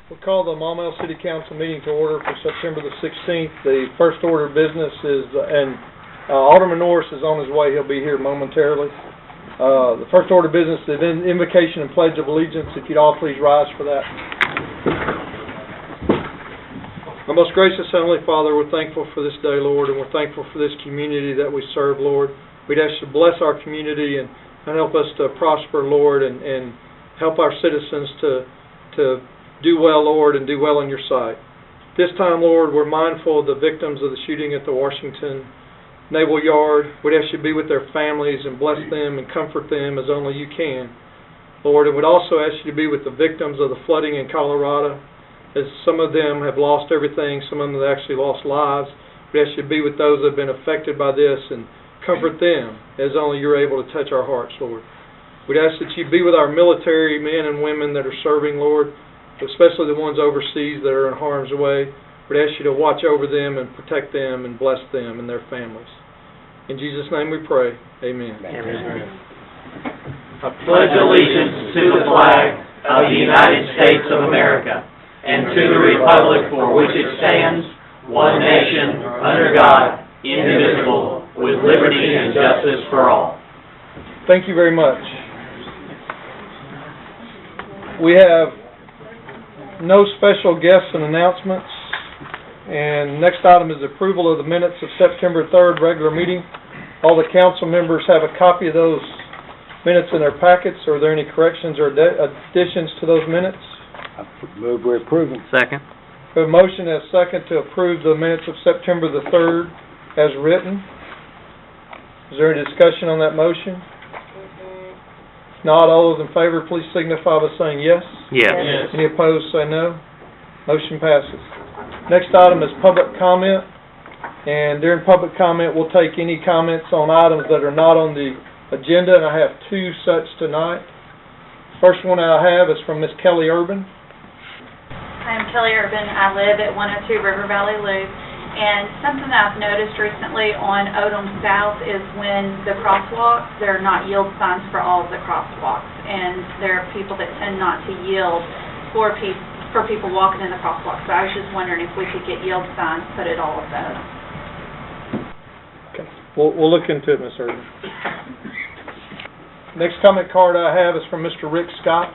We'll call the Maumelle City Council meeting to order for September the 16th. The first order of business is, Alderman Norris is on his way. He'll be here momentarily. The first order of business is invocation and pledge of allegiance. If you'd all please rise for that. Our most gracious Heavenly Father, we're thankful for this day, Lord, and we're thankful for this community that we serve, Lord. We'd ask you to bless our community and help us to prosper, Lord, and help our citizens to do well, Lord, and do well in your sight. This time, Lord, we're mindful of the victims of the shooting at the Washington Naval Yard. We'd ask you to be with their families and bless them and comfort them as only you can. Lord, and we'd also ask you to be with the victims of the flooding in Colorado, as some of them have lost everything, some of them have actually lost lives. We'd ask you to be with those that have been affected by this and comfort them as only you're able to touch our hearts, Lord. We'd ask that you be with our military men and women that are serving, Lord, especially the ones overseas that are in harm's way. We'd ask you to watch over them and protect them and bless them and their families. In Jesus' name we pray. Amen. Amen. I pledge allegiance to the flag of the United States of America and to the republic for which it stands, one nation, under God, indivisible, with liberty and justice for all. Thank you very much. We have no special guests and announcements. And next item is approval of the minutes of September 3rd regular meeting. All the council members have a copy of those minutes in their packets. Are there any corrections or additions to those minutes? I move we approve them. Second. We have a motion and a second to approve the minutes of September the 3rd as written. Is there any discussion on that motion? If not, all those in favor, please signify by saying yes. Yes. Yes. Any opposed, say no. Motion passes. Next item is public comment. And during public comment, we'll take any comments on items that are not on the agenda, and I have two such tonight. First one I have is from Miss Kelly Urban. I'm Kelly Urban. I live at 102 River Valley Loop. And something that I've noticed recently on Odom South is when the crosswalks, there are not yield signs for all of the crosswalks. And there are people that tend not to yield for people walking in the crosswalks. So I was just wondering if we could get yield signs put at all of those. Okay. We'll look into it, Ms. Urban. Next comment card I have is from Mr. Rick Scott.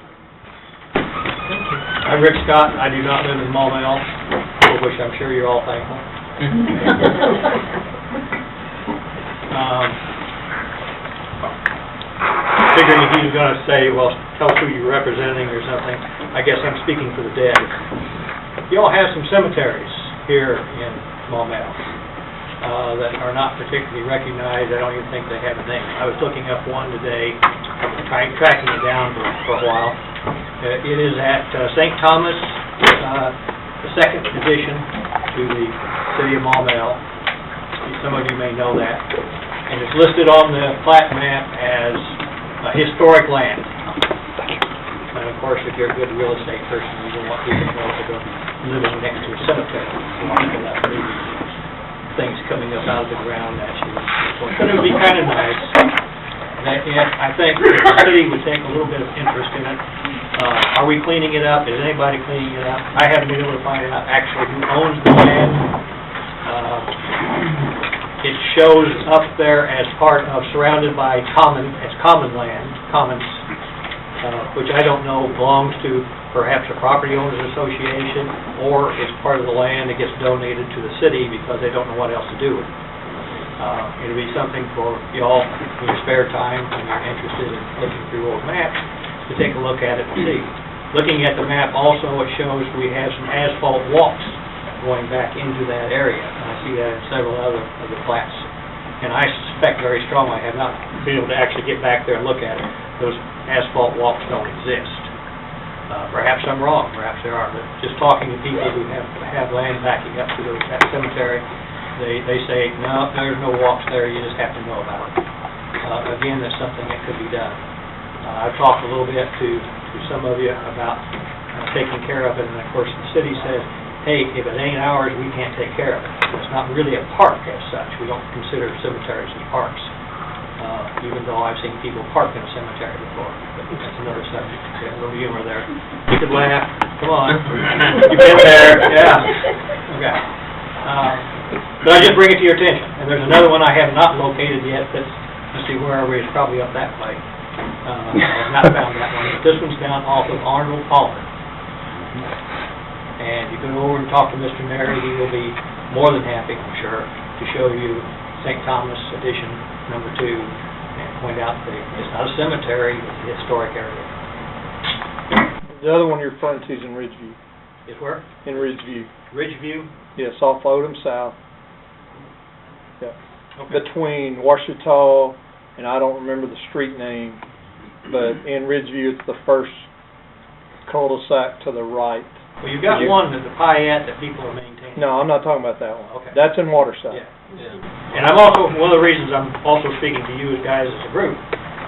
I'm Rick Scott. I do not live in Maumelle, for which I'm sure you're all thankful. Figuring if he was going to say, well, tell us who you're representing or something, I guess I'm speaking for the dead. You all have some cemeteries here in Maumelle that are not particularly recognized. I don't even think they have a name. I was looking up one today. I've been tracking it down for a while. It is at St. Thomas, the second addition to the city of Maumelle. Some of you may know that. And it's listed on the plat map as a historic land. And of course, if you're a good real estate person, you don't want people to know that they're living next to a cemetery. You want people that maybe things coming up out of the ground at you. But it would be kind of nice. I think the city would take a little bit of interest in it. Are we cleaning it up? Is anybody cleaning it up? I haven't been able to find out actually who owns the land. It shows up there as part of, surrounded by common land, commons, which I don't know belongs to perhaps a property owners association, or it's part of the land that gets donated to the city because they don't know what else to do with it. It'll be something for y'all in your spare time when you're interested in looking through old maps to take a look at it and see. Looking at the map also, it shows we have some asphalt walks going back into that area. And I see that in several other of the plats. And I suspect very strongly, I have not been able to actually get back there and look at it, those asphalt walks don't exist. Perhaps I'm wrong, perhaps there are, but just talking to people who have land backing up to that cemetery, they say, no, there's no walks there, you just have to know about it. Again, that's something that could be done. I've talked a little bit to some of you about taking care of it, and of course the city says, hey, if it ain't ours, we can't take care of it. It's not really a park as such. We don't consider cemeteries as parks. even though I've seen people park in a cemetery before. But that's another subject. Okay, a little humor there. You could laugh, come on. You've been there, yeah. Okay. But I just bring it to your attention. And there's another one I have not located yet that's, let's see, where are we? It's probably up that way. I have not found that one. But this one's down off of Arnold Palmer. And you can go over and talk to Mr. Neri. He will be more than happy, I'm sure, to show you St. Thomas Edition number 2 and point out that it's not a cemetery, it's a historic area. The other one you're referring to is in Ridgeview. Is where? In Ridgeview. Ridgeview? Yes, off Odom South. Yeah. Okay. Between Washita and I don't remember the street name, but in Ridgeview it's the first cul-de-sac to the right. Well, you've got one at the Payette that people are maintaining. No, I'm not talking about that one. Okay. That's in Waterside. Yeah. And I'm also, one of the reasons I'm also speaking to you guys as a group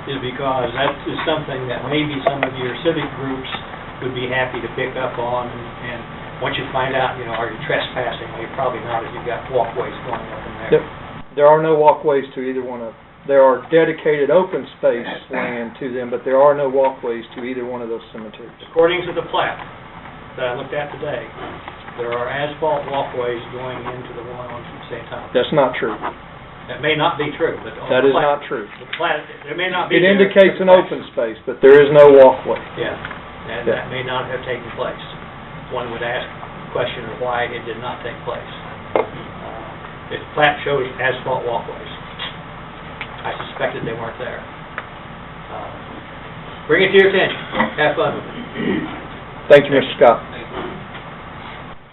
is because that is something that maybe some of your civic groups would be happy to pick up on, and once you find out, are you trespassing? Well, you're probably not if you've got walkways going up in there. There are no walkways to either one of them. There are dedicated open space land to them, but there are no walkways to either one of those cemeteries. According to the plat that I looked at today, there are asphalt walkways going into the one on St. Thomas. That's not true. That may not be true, but on That the is plat, not true. the plat, there may not be. It there. indicates an open space, but there is no walkway. Yeah, and that may not have taken place. One would ask the question of why it did not take place. The plat shows asphalt walkways. I suspected they weren't there. Bring it to your attention. Have fun with it. Thank you, Mr. Scott.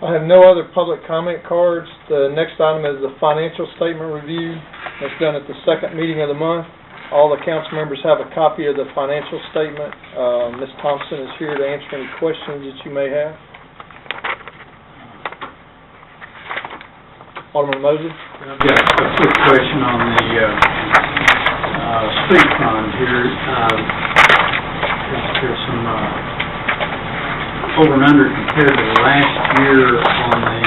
I have no other public comment cards. The next item is the financial statement review. That's done at the second meeting of the month. All the council members have a copy of the financial statement. Ms. Thompson is here to answer any questions that you may have. Alderman Moses? Yeah, a quick question on the street fund here. There's some over and under compared to last year on the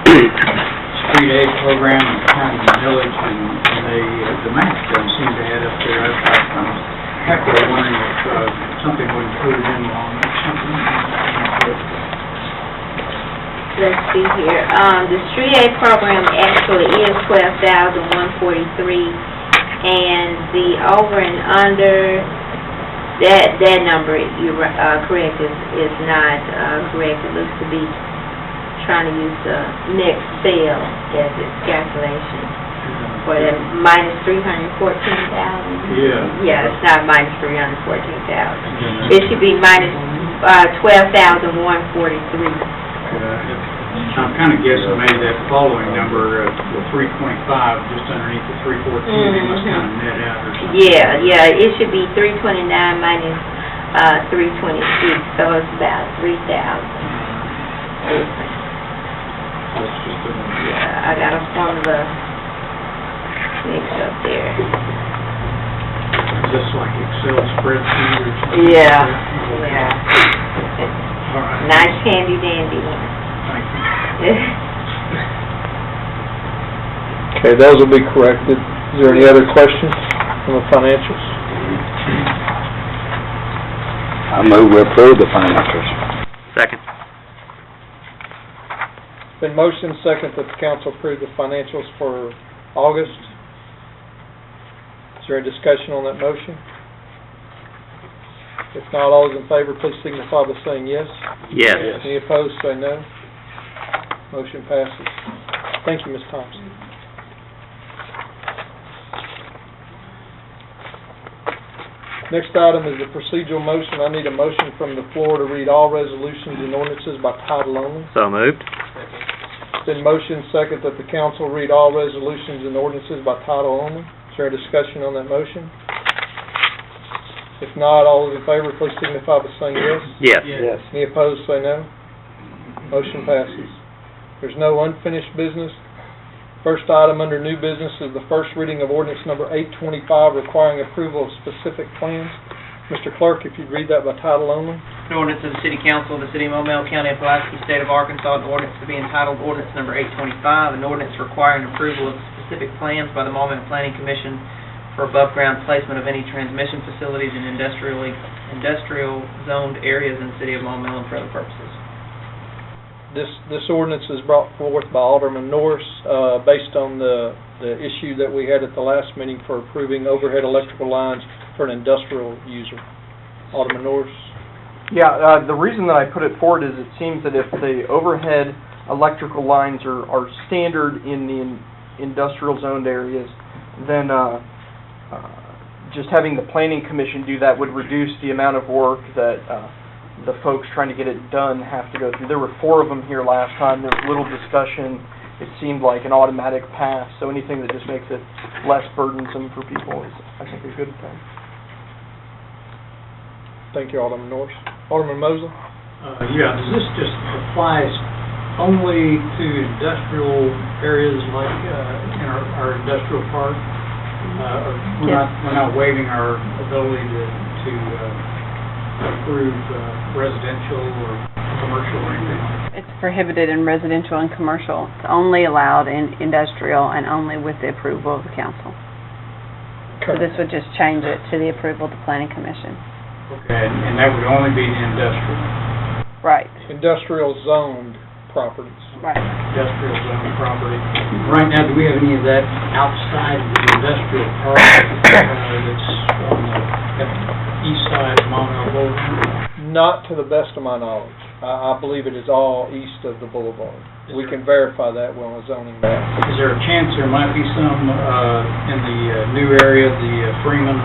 street aid program and county and village, and the math doesn't seem to add up there. I'm actually wondering if something was included in wrong or something. Let's see here. The street aid program actually is $12,143, and the over and under, that number, you're correct, is not correct. It looks to be trying to use the next sale as its calculation for that minus $314,000. Yeah. Yeah, it's not minus $314,000. It should be minus $12,143. I'm kind of guessing maybe that following number, the 325, just underneath the 314, it must kind of net out or something. Yeah, it should be 329 minus 326, so it's about 3,000. That's just a... Yeah, I got a formula mixed up there. Just like Excel spreadsheet or something? Yeah. All right. Nice handy dandy one. Thank you. Okay, those will be corrected. Is there any other questions on the financials? I move we approve the financials. Second. Been motion second that the council approve the financials for August. Is there a discussion on that motion? If not, all those in favor, please signify by saying yes. Yes. Any opposed, say no. Motion passes. Thank you, Ms. Thompson. Next item is the procedural motion. I need a motion from the floor to read all resolutions and ordinances by title only. So moved. It's been motion second that the council read all resolutions and ordinances by title only. Is there a discussion on that motion? If not, all those in favor, please signify by saying yes. Yes. Yes. Any opposed, say no. Motion passes. There's no unfinished business. First item under new business is the first reading of ordinance number 825 requiring approval of specific plans. Mr. Clerk, if you'd read that by title only. An ordinance of the City Council of the City of Maumelle, County of Pulaski, State of Arkansas, an ordinance to be entitled Ordinance Number 825, an ordinance requiring approval of specific plans by the Maumelle Planning Commission for above-ground placement of any transmission facilities in industrial zoned areas in the city of Maumelle and for other purposes. This ordinance is brought forth by Alderman Norris, based on the issue that we had at the last meeting for approving overhead electrical lines for an industrial user. Alderman Norris? Yeah, the reason that I put it forward is it seems that if the overhead electrical lines are standard in the industrial zoned areas, then just having the planning commission do that would reduce the amount of work that the folks trying to get it done have to go through. There were 4 of them here last time. There was little discussion. It seemed like an automatic pass, so anything that just makes it less burdensome for people is, I think, a good thing. Thank you, Alderman Norris. Alderman Mosley? Yeah, does this just apply only to industrial areas like in our industrial park? We're not waiving our ability to approve residential or commercial or anything like that? It's prohibited in residential and commercial. It's only allowed in industrial and only with the approval of the council. So this would just change it to the approval of the planning commission. Okay, and that would only be the industrial? Right. Industrial zoned properties. Right. Industrial zone property. Right now, do we have any of that outside of the industrial park that's on the east side of Maumelle Boulevard? Not to the best of my knowledge. I believe it is all east of the boulevard. We can verify that on a zoning map. Is there a chance there might be some in the new area, the Freeman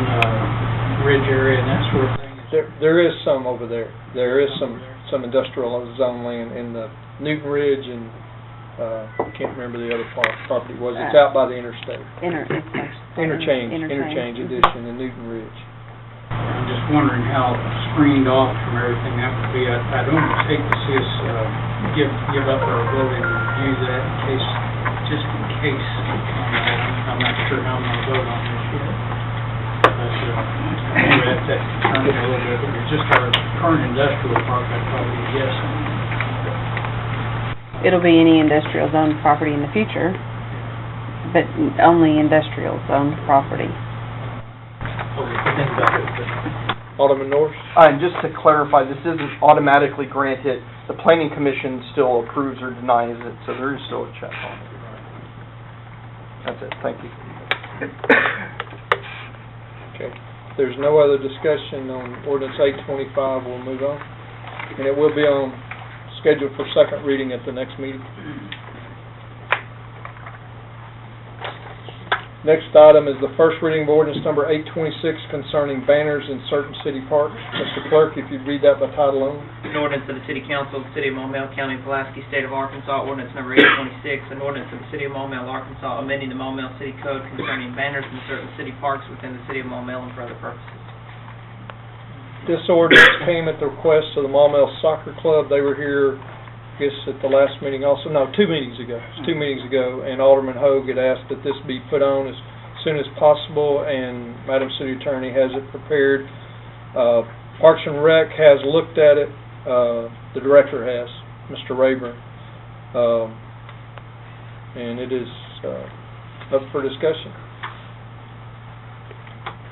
Ridge area and that sort of thing? There is some over there. There is some industrial zone land in the Newton Ridge and I can't remember the other property it was. It's out by the interstate. Interchange addition in Newton Ridge. I'm just wondering how screened off from everything that would be. I'd almost hate to see us give up our ability to review that just in case. I'm not sure how I'm going to vote on this yet. But anyway, that concerned me a little bit. If it's just our current industrial park, I'd probably guess. It'll be any industrial zone property in the future, but only industrial zone property. Alderman Norris? And just to clarify, this isn't automatically granted. The planning commission still approves or denies it, so there is still a check on it. That's it. Thank you. Okay. If there's no other discussion on ordinance 825, we'll move on. And it will be on schedule for second reading at the next meeting. Next item is the first reading of ordinance number 826 concerning banners in certain city parks. Mr. Clerk, if you'd read that by title only. An ordinance of the City Council of the City of Maumelle, County of Pulaski, State of Arkansas, ordinance number 826, an ordinance of the City of Maumelle, Arkansas, amending the Maumelle City Code concerning banners in certain city parks within the City of Maumelle and for other purposes. This ordinance came at the request of the Maumelle Soccer Club. They were here, I guess, at the last meeting also. No, 2 meetings ago. It was 2 meetings ago, and Alderman Hogue had asked that this be put on as soon as possible, and Madam City Attorney has it prepared. Parks and Rec has looked at it. The director has, Mr. Rayburn. And it is up for discussion.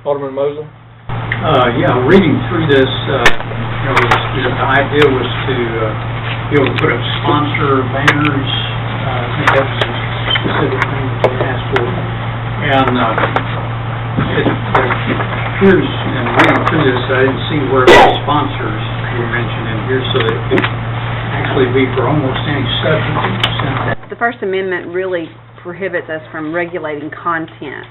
Alderman Mosley? Yeah, reading through this, the idea was to be able to put up sponsor banners. I think that was a specific thing that they asked for. And it appears, in reading through this, I didn't see where the sponsors were mentioned in here, so that it could actually be for almost any subject that you sent out. The First Amendment really prohibits us from regulating content.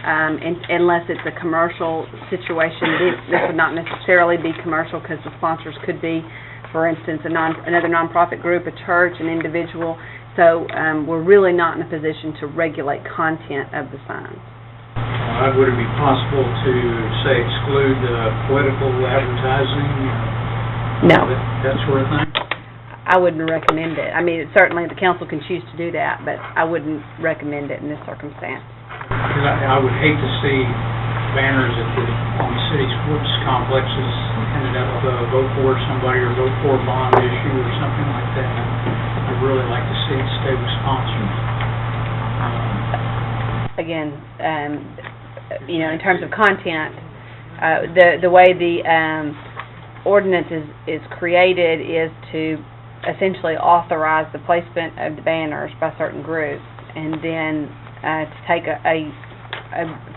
Unless it's a commercial situation. This would not necessarily be commercial because the sponsors could be, for instance, another nonprofit group, a church, an individual. So we're really not in a position to regulate content of the signs. Would it be possible to, say, exclude political advertising? No. That sort of thing? I wouldn't recommend it. I mean, certainly the council can choose to do that, but I wouldn't recommend it in this circumstance. Because I would hate to see banners on the city sports complexes ended up vote for somebody or vote for a bond issue or something like that. I'd really like to see it stay with sponsors. Again, in terms of content, the way the ordinance is created is to essentially authorize the placement of the banners by certain groups, and then to take a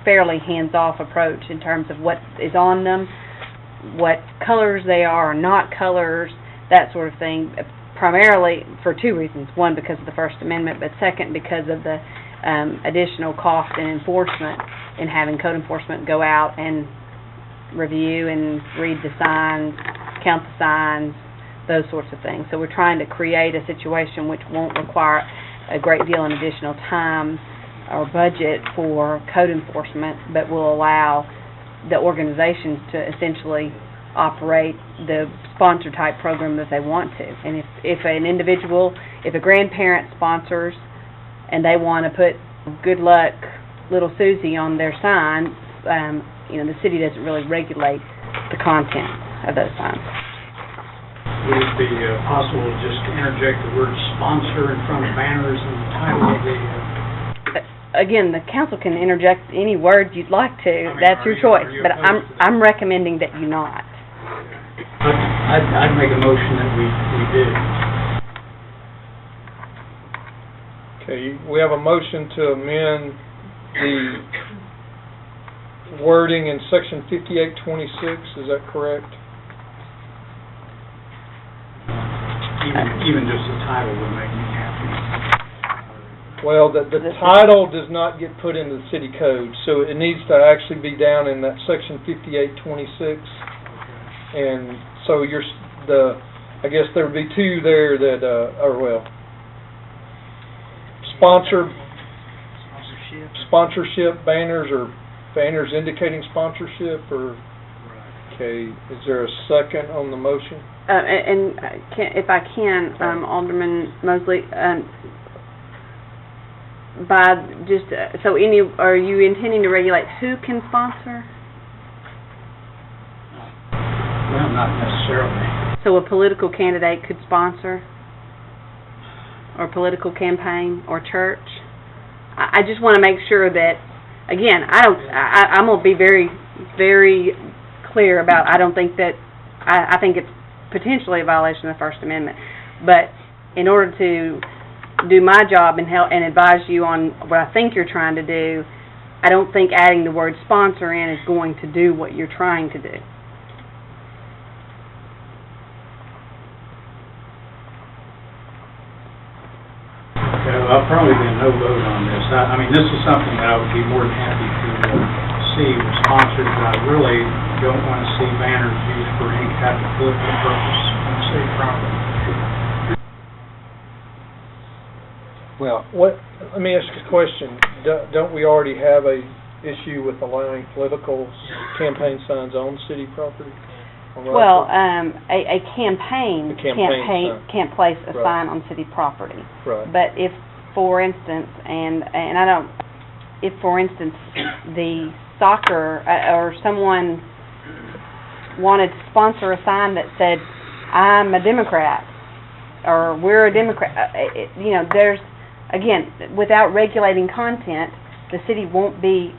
fairly hands-off approach in terms of what is on them, what colors they are or not colors, that sort of thing, primarily for two reasons. One, because of the First Amendment, but second, because of the additional cost and enforcement in having code enforcement go out and review and read the signs, count the signs, those sorts of things. So we're trying to create a situation which won't require a great deal of additional time or budget for code enforcement, but will allow the organizations to essentially operate the sponsor type program that they want to. And if an individual, if a grandparent sponsors and they want to put good luck little Susie on their sign, the city doesn't really regulate the content of those signs. Would it be possible just to interject the word sponsor in front of banners and the title of the... Again, the council can interject any word you'd like to. That's your choice. But I'm recommending that you not. I'd make a motion that we did. Okay, we have a motion to amend the wording in section 5826, is that correct? Even just the title would make me happy. Well, the title does not get put into the city code, so it needs to actually be down in that section 5826. And so I guess there would be two there that, sponsorship banners, or banners indicating sponsorship, or, okay, is there a second on the motion? If I can, Alderman Mosley, are you intending to regulate who can sponsor? Well, not necessarily. So a political candidate could sponsor, or political campaign, or church? I just want to make sure that, again, I'm going to be very, very clear about, I think it's potentially a violation of the First Amendment. But in order to do my job and help and advise you on what I think you're trying to do, I don't think adding the word sponsor in is going to do what you're trying to do. Okay, well, I'll probably be a no vote on this. I mean, this is something that I would be more than happy to see was sponsored, but I really don't want to see banners used for any type of political purpose on city property. Well, let me ask you a question. Don't we already have a issue with allowing political campaign signs on city property? Well, a campaign can't place a Right. sign on city property. Right. But if, for instance, the soccer or someone wanted to sponsor a sign that said, "I'm a Democrat," or "We're a Democrat," there's, again, without regulating content, the city won't be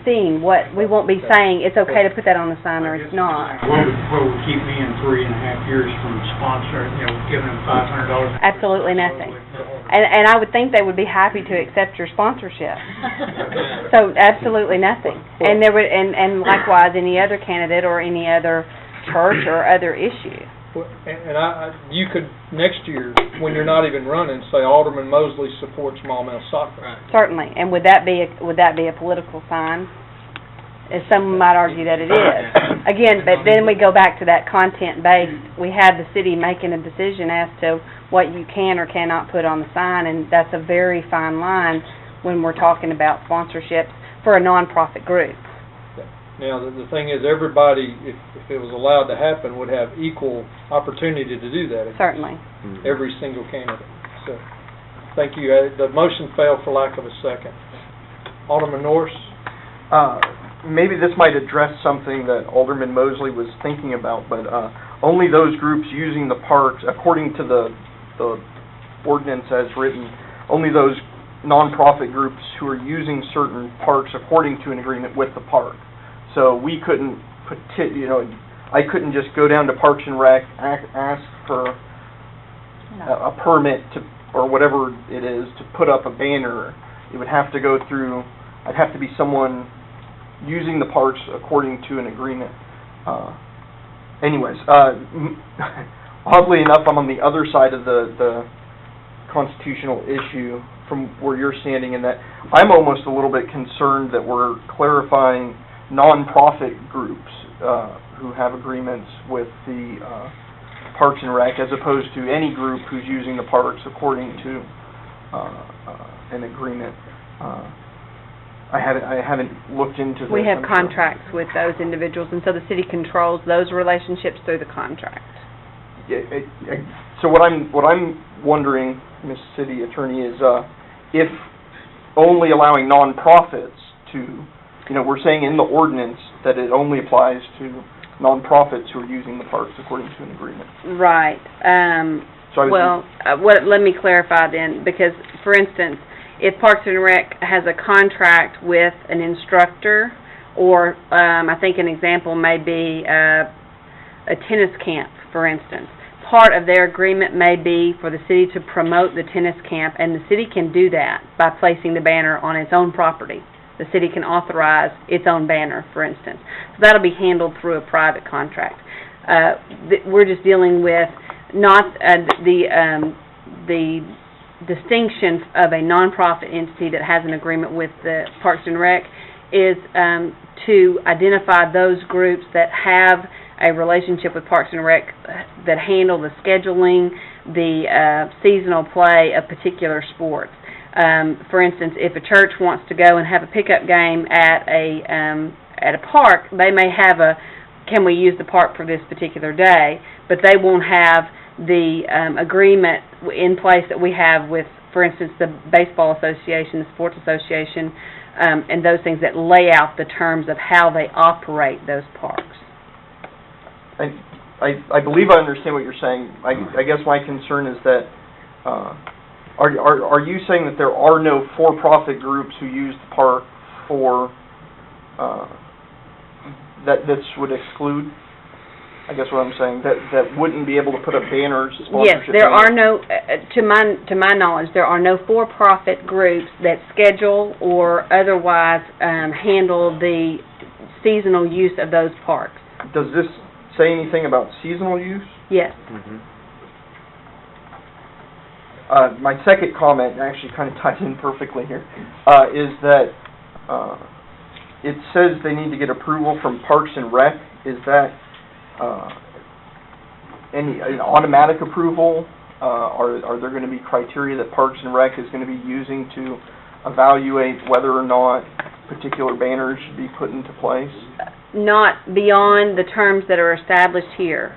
seeing we won't be saying it's okay to put that on the sign or it's not. What would keep me in 3.5 years from sponsoring, giving them $500? Absolutely nothing. And I would think they would be happy to accept your sponsorship. So absolutely nothing. And there would, and likewise any other candidate or any other church or other issue. And you could next year, when you're not even running, say Alderman Mosley supports Maumelle soccer. Right. Certainly. And would that be a political sign? As some might argue that it is. Again, but then we go back to that content-based. We have the city making a decision as to what you can or cannot put on the sign, and that's a very fine line when we're talking about sponsorships for a nonprofit group. Now, the thing is, everybody, if it was allowed to happen, would have equal opportunity to do that. Certainly. Every single candidate. So, thank you. The motion failed for lack of a second. Alderman Norris? Maybe this might address something that Alderman Mosley was thinking about, but only those groups using the parks, according to the ordinance as written, only those nonprofit groups who are using certain parks according to an agreement with the park. So we couldn't I couldn't just go down to Parks and Rec, ask for a permit to, or whatever it is, to put up a banner. It would have to go through, I'd have to be someone using the parks according to an agreement. Anyways, oddly enough, I'm on the other side of the constitutional issue from where you're standing, in that I'm almost a little bit concerned that we're clarifying nonprofit groups who have agreements with the Parks and Rec, as opposed to any group who's using the parks according to an agreement. I haven't looked into this. We have I'm sure. contracts with those individuals, and so the city controls those relationships through the contract. So what I'm wondering, Ms. City Attorney, is if only allowing nonprofits to, we're saying in the ordinance that it only applies to nonprofits who are using the parks according to an agreement. Right. So Let me clarify then, because, for instance, if Parks and Rec has a contract with an instructor, or I think an example may be a tennis camp, for instance. Part of their agreement may be for the city to promote the tennis camp, and the city can do that by placing the banner on its own property. The city can authorize its own banner, for instance. So that'll be handled through a private contract. We're just dealing with not the distinction of a nonprofit entity that has an agreement with the Parks and Rec is to identify those groups that have a relationship with Parks and Rec that handle the scheduling, the seasonal play of particular sports. For instance, if a church wants to go and have a pickup game at a park, they may have can we use the park for this particular day, but they won't have the agreement in place that we have with, for instance, the Baseball Association, the Sports Association, and those things that lay out the terms of how they operate those parks. I believe I understand what you're saying. I guess my concern is that are you saying that there are no for-profit groups who use the park for that this would exclude? I guess what I'm saying, that wouldn't be able to put up banners, sponsorship. Yes, there are no, to my knowledge, there are no for-profit groups that schedule or otherwise handle the seasonal use of those parks. Does this say anything about seasonal use? Yes. My second comment actually kind of ties in perfectly here, is that it says they need to get approval from Parks and Rec. Is that an automatic approval? Are there going to be criteria that Parks and Rec is going to be using to evaluate whether or not particular banners should be put into place? Not beyond the terms that are established here.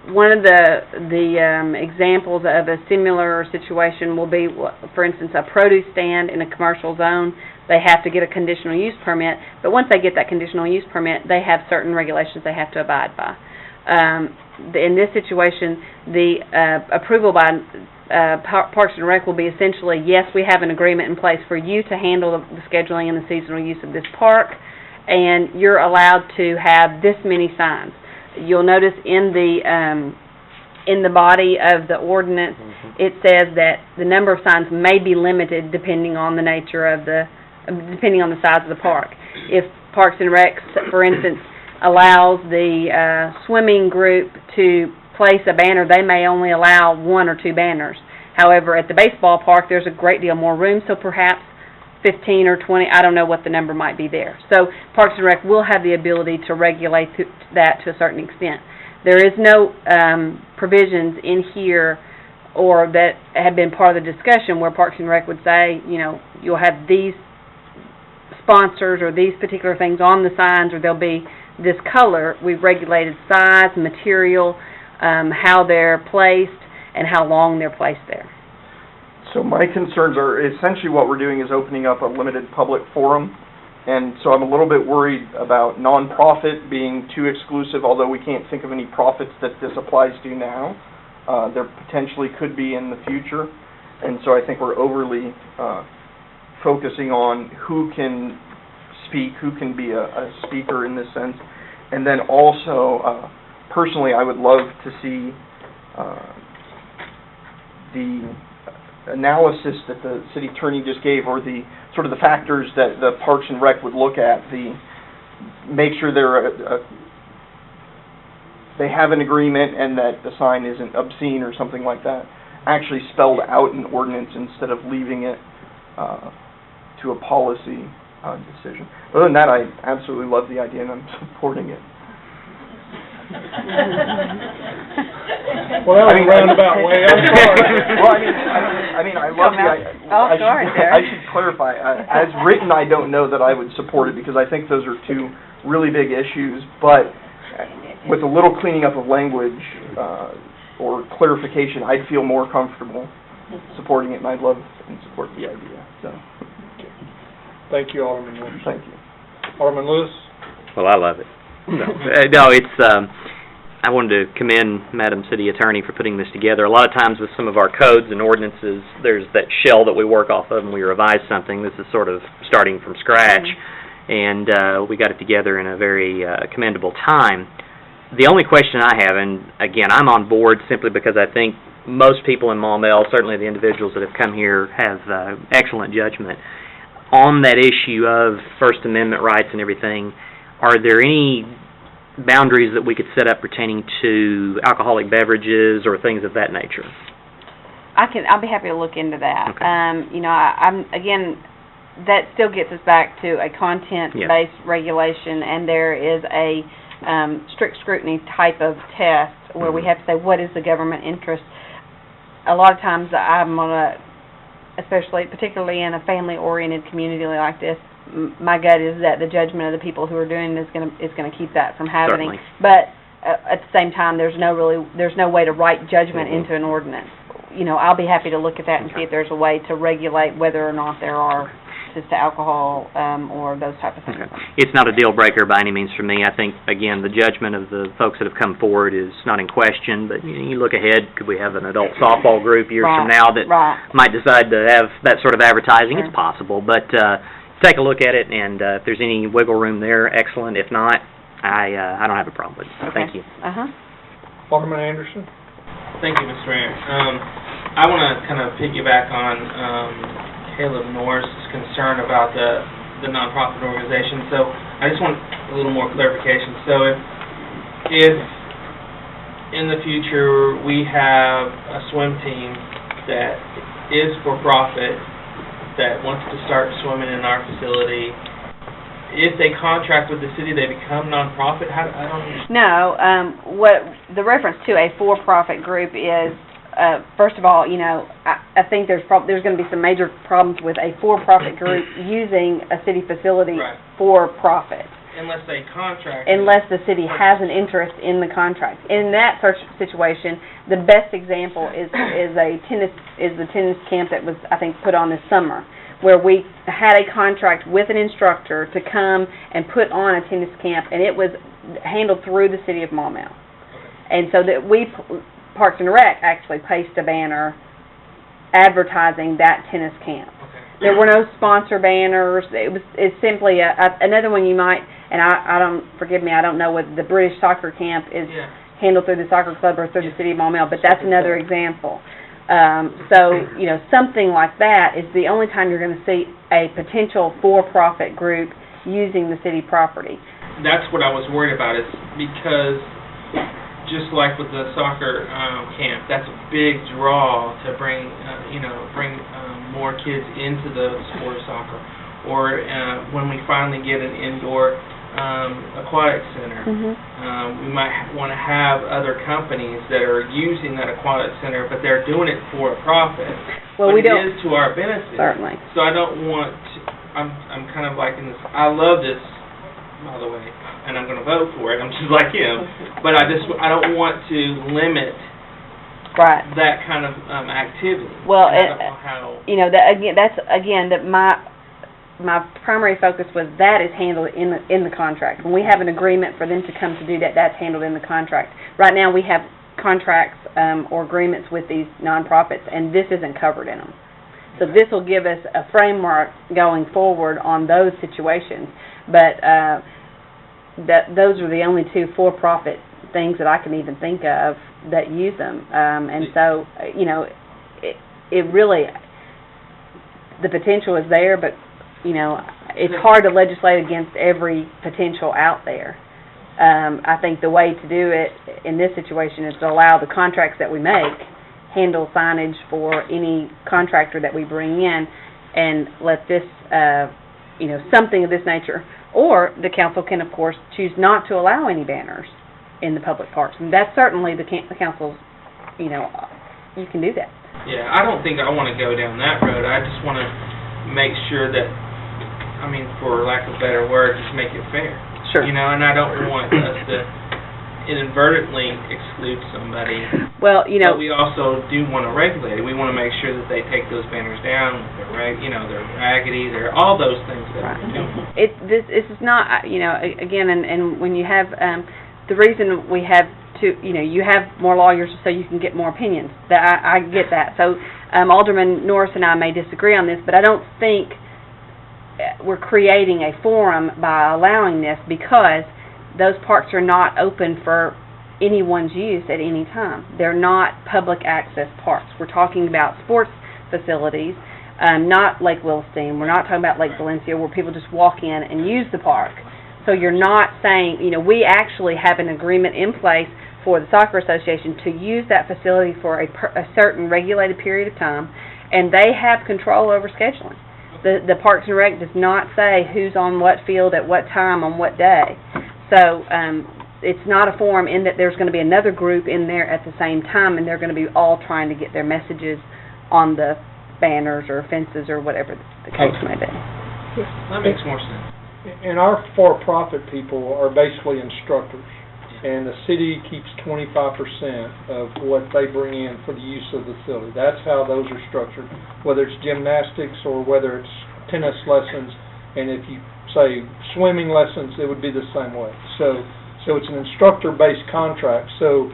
One of the examples of a similar situation will be, for instance, a produce stand in a commercial zone. They have to get a conditional use permit, but once they get that conditional use permit, they have certain regulations they have to abide by. In this situation, the approval by Parks and Rec will be essentially, yes, we have an agreement in place for you to handle the scheduling and the seasonal use of this park, and you're allowed to have this many signs. You'll notice in the body of the ordinance, it says that the number of signs may be limited depending on the nature of depending on the size of the park. If Parks and Rec, for instance, allows the swimming group to place a banner, they may only allow 1 or 2 banners. However, at the baseball park, there's a great deal more room, so perhaps 15 or 20, I don't know what the number might be there. So Parks and Rec will have the ability to regulate that to a certain extent. There is no provisions in here or that have been part of the discussion where Parks and Rec would say, you'll have these sponsors or these particular things on the signs, or there'll be this color. We've regulated size, material, how they're placed, and how long they're placed there. So my concerns are essentially what we're doing is opening up a limited public forum, and so I'm a little bit worried about nonprofit being too exclusive, although we can't think of any profits that this applies to now. There potentially could be in the future. And so I think we're overly focusing on who can speak, who can be a speaker in this sense. And then also, personally, I would love to see the analysis that the city attorney just gave, or the sort of the factors that the Parks and Rec would look at, make sure they have an agreement and that the sign isn't obscene or something like that, actually spelled out in ordinance instead of leaving it to a policy decision. Other than that, I absolutely love the idea and I'm supporting it. Well, that was a roundabout way, I'm sorry. Well, I love the idea. I should clarify, as written, I don't know that I would support it, because I think those are two really big issues, but with a little cleaning up of language, or clarification, I'd feel more comfortable supporting it, and I'd love and support the idea, so. Thank you, Alderman Lewis. Thank you. Alderman Lewis? Well, I love it. No, it's, I wanted to commend Madam City Attorney for putting this together. A lot of times with some of our codes and ordinances, there's that shell that we work off of and we revise something. This is sort of starting from scratch, and we got it together in a very commendable time. The only question I have, and again, I'm on board simply because I think most people in Maumelle, certainly the individuals that have come here, have excellent judgment. On that issue of First Amendment rights and everything, are there any boundaries that we could set up pertaining to alcoholic beverages or things of that nature? I'll be happy to look into that. Okay. I'm again, that still gets us back to a content-based regulation, and there is a strict scrutiny type of test where we have to say, what is the government interest? A lot of times I'm on a, particularly in a family-oriented community like this, my gut is that the judgment of the people who are doing it is going to keep that from happening. Certainly. But at the same time, there's no way to write judgment into an ordinance. I'll be happy to look at that and see if there's a way to regulate whether or not there are access to alcohol or those type of things. Okay. It's not a deal breaker by any means for me. I think, again, the judgment of the folks that have come forward is not in question, but you look ahead, could we have an adult softball group years from now that might decide to have that sort of advertising? It's possible, but take a look at it, and if there's any wiggle room there, excellent. If not, I don't have a problem with it. Okay. Thank you. Alderman Anderson? Thank you, Mr. Mayor. I want to kind of piggyback on Caleb Norris's concern about the nonprofit organization. So I just want a little more clarification. So if in the future we have a swim team that is for profit that wants to start swimming in our facility, if they contract with the city, they become nonprofit? I don't understand. No, what the reference to a for-profit group is, first of all, I think there's going to be some major problems with a for-profit group using a city facility for profit. Unless they contract. Unless the city has an interest in the contract. In that situation, the best example is the tennis camp that was, I think, put on this summer, where we had a contract with an instructor to come and put on a tennis camp, and it was handled through the city of Maumelle. And so that Parks and Rec actually placed a banner advertising that tennis camp. There were no sponsor banners. It's simply another one you might, and I don't know whether the British soccer camp is handled through the soccer club or through the city of Maumelle, but that's another example. So, something like that is the only time you're going to see a potential for-profit group using the city property. That's what I was worried about, is because just like with the soccer camp, that's a big draw to bring more kids into the sport of soccer. Or when we finally get an indoor aquatic center, we might want to have other companies that are using that aquatic center, but they're doing it for a profit. Well, but it is to our benefit. Certainly. So I don't want to, I'm kind of like in this, I love this, by the way, and I'm going to vote for it. I'm just like him. But I don't want to limit that kind of activity. Well, my primary focus was that is handled in the contract. When we have an agreement for them to come to do that, that's handled in the contract. Right now we have contracts or agreements with these nonprofits, and this isn't covered in them. So this will give us a framework going forward on those situations. But those are the only two for-profit things that I can even think of that use them. And so, you know, it really, the potential is there, but, you know, it's hard to legislate against every potential out there. I think the way to do it in this situation is to allow the contracts that we make handle signage for any contractor that we bring in, and let this, you know, something of this nature. Or the council can, of course, choose not to allow any banners in the public parks. And that's certainly the council's, you know, you can do that. Yeah, I don't think I want to go down that road. I just want to make sure that, I mean, for lack of a better word, just make it fair. Sure. You know, and I don't want us to inadvertently exclude somebody. Well, you know, but we also do want to regulate it. We want to make sure that they take those banners down. They're they're raggedy. They're all those things that we're doing. This is not, you know, again, and when you have the reason we have to, you know, you have more lawyers so you can get more opinions. That I get that. So Alderman Norris and I may disagree on this, but I don't think we're creating a forum by allowing this, because those parks are not open for anyone's use at any time. They're not public access parks. We're talking about sports facilities, not Lake Williston. We're not talking about Lake Valencia, where people just walk in and use the park. So you're not saying, you know, we actually have an agreement in place for the Soccer Association to use that facility for a certain regulated period of time, and they have control over scheduling. The Parks and Rec does not say who's on what field at what time on what day. So it's not a forum in that there's going to be another group in there at the same time, and they're going to be all trying to get their messages on the banners or fences or whatever the case may be. That makes more sense. And our for-profit people are basically instructors, and the city keeps 25% of what they bring in for the use of the facility. That's how those are structured, whether it's gymnastics or whether it's tennis lessons. And if you say swimming lessons, it would be the same way. So it's an instructor-based contract. So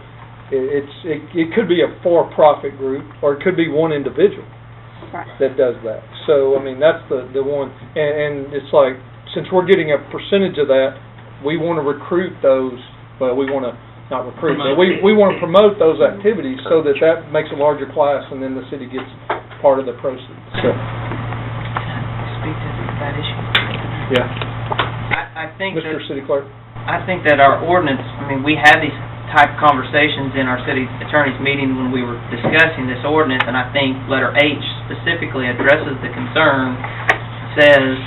it could be a for-profit group, or it could be one individual that does that. So I mean, that's the one. And it's like, since we're getting a percentage of that, we want to recruit those. Well, we want to not recruit, but we want to promote those activities so that makes a larger class, and then the city gets part of the proceeds. So. Speak to that issue. Yeah. I think Mr. City Clerk. I think that our ordinance, I mean, we had these type of conversations in our city attorney's meeting when we were discussing this ordinance, and I think letter H specifically addresses the concern, says,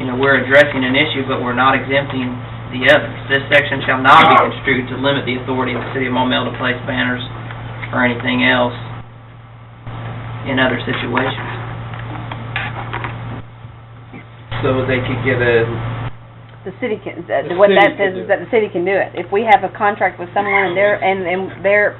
you know, we're addressing an issue, but we're not exempting the others. This section shall not be construed to limit the authority of the city of Maumelle to place banners or anything else in other situations. So they could get a... The city can, what that says is that the city can do it. If we have a contract with someone and they're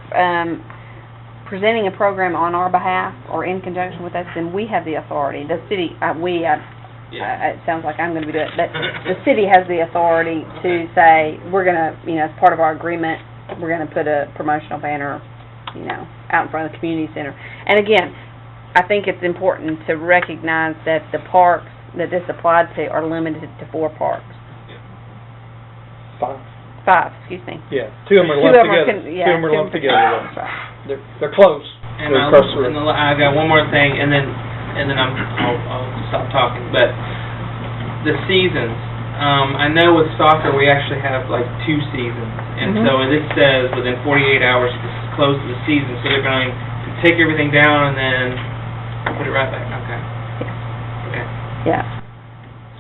presenting a program on our behalf or in conjunction with us, then we have the authority. The city, it sounds like I'm going to be doing it, but the city has the authority to say, we're going to, you know, as part of our agreement, we're going to put a promotional banner, you know, out in front of the community center. And again, I think it's important to recognize that the parks that this applied to are limited to 4 parks. 5, excuse me. Yeah, 2 of them are lumped together. 2 of them are lumped together. They're close. And I got one more thing, and then I'll stop talking. But the seasons, I know with soccer we actually have like 2 seasons, and so this says within 48 hours to close the season. So they're going to take everything down and then put it right back. Okay. Yeah.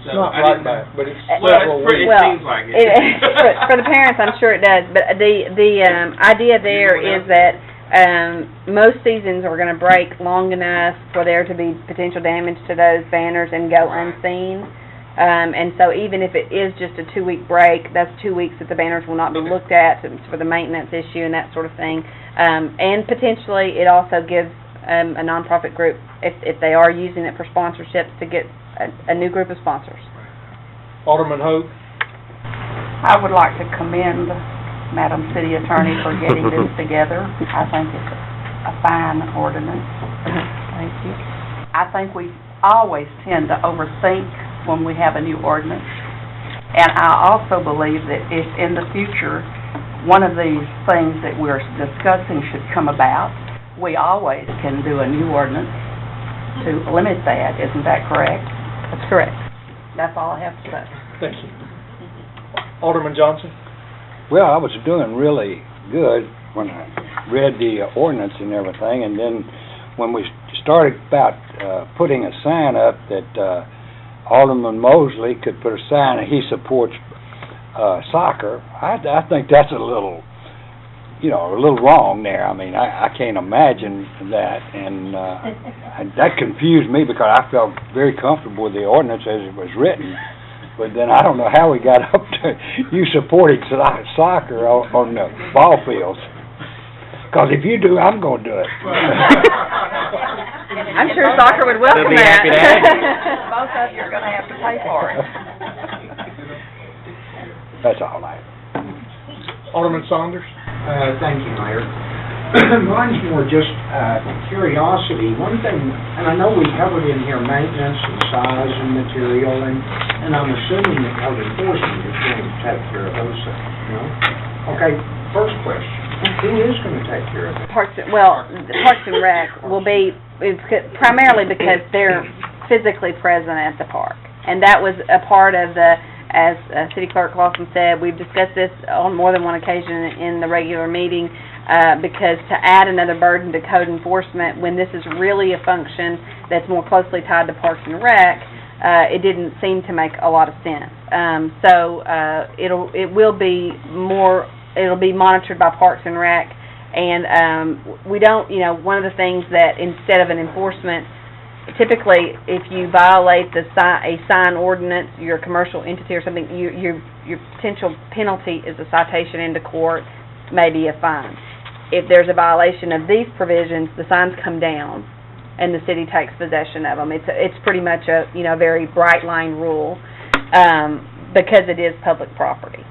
It's not right back, but it's several weeks. It seems like it. For the parents, I'm sure it does. But the idea there is that most seasons are going to break long enough for there to be potential damage to those banners and go unseen. And so even if it is just a 2-week break, that's 2 weeks that the banners will not be looked at for the maintenance issue and that sort of thing. And potentially it also gives a nonprofit group, if they are using it for sponsorships, to get a new group of sponsors. Alderman Hogue. I would like to commend Madam City Attorney, for getting this together. I think it's a fine ordinance. Thank you. I think we always tend to overthink when we have a new ordinance. And I also believe that if in the future, one of these things that we're discussing should come about, we always can do a new ordinance to limit that. Isn't that correct? That's correct. That's all I have to say. Thank you. Alderman Johnson? Well, I was doing really good when I read the ordinance and everything, and then when we started about putting a sign up that Alderman Mosley could put a sign that he supports soccer, I think that's a little, a little wrong there. I mean, I can't imagine that, and that confused me because I felt very comfortable with the ordinance as it was written. But then I don't know how we got up to you supporting soccer on the ball fields. Because if you do, I'm going to do it. I'm sure soccer would welcome They'll be that. happy to have you. Both of you are going to have to pay for it. That's all I have. Alderman Saunders? Thank you, Mayor. Mine's more just curiosity. One thing, and I know we covered in here maintenance and size and material, and I'm assuming that code enforcement is going to take care of those things, Okay, first question. Who is going to take care of it? Parks and Rec will be, primarily because they're physically present at the park. And that was a part of as City Clerk Lawson said, we've discussed this on more than one occasion in the regular meeting, because to add another burden to code enforcement when this is really a function that's more closely tied to Parks and Rec, it didn't seem to make a lot of sense. It'll be monitored by Parks and Rec, and we don't, one of the things that instead of an enforcement, typically if you violate a sign ordinance, you're a commercial entity or something, your potential penalty is a citation into court, maybe a fine. If there's a violation of these provisions, the signs come down and the city takes possession of them. It's pretty much a very bright line rule because it is public property.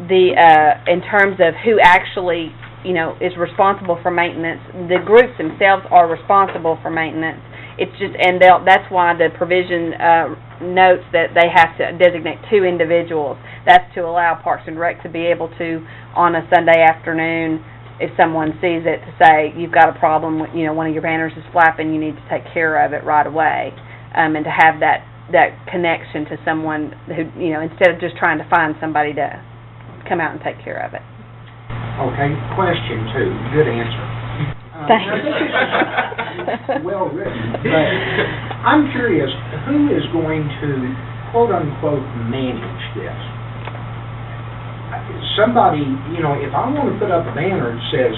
In terms of who actually is responsible for maintenance, the groups themselves are responsible for maintenance. It's just, and that's why the provision notes that they have to designate 2 individuals. That's to allow Parks and Rec to be able to, on a Sunday afternoon, if someone sees it, to say, you've got a problem with, one of your banners is flapping, you need to take care of it right away, and to have that connection to someone who, instead of just trying to find somebody to come out and take care of it. Okay, question 2. Good answer. Thanks. Well written, but I'm curious, who is going to, quote-unquote, manage this? Somebody, if I want to put up a banner that says,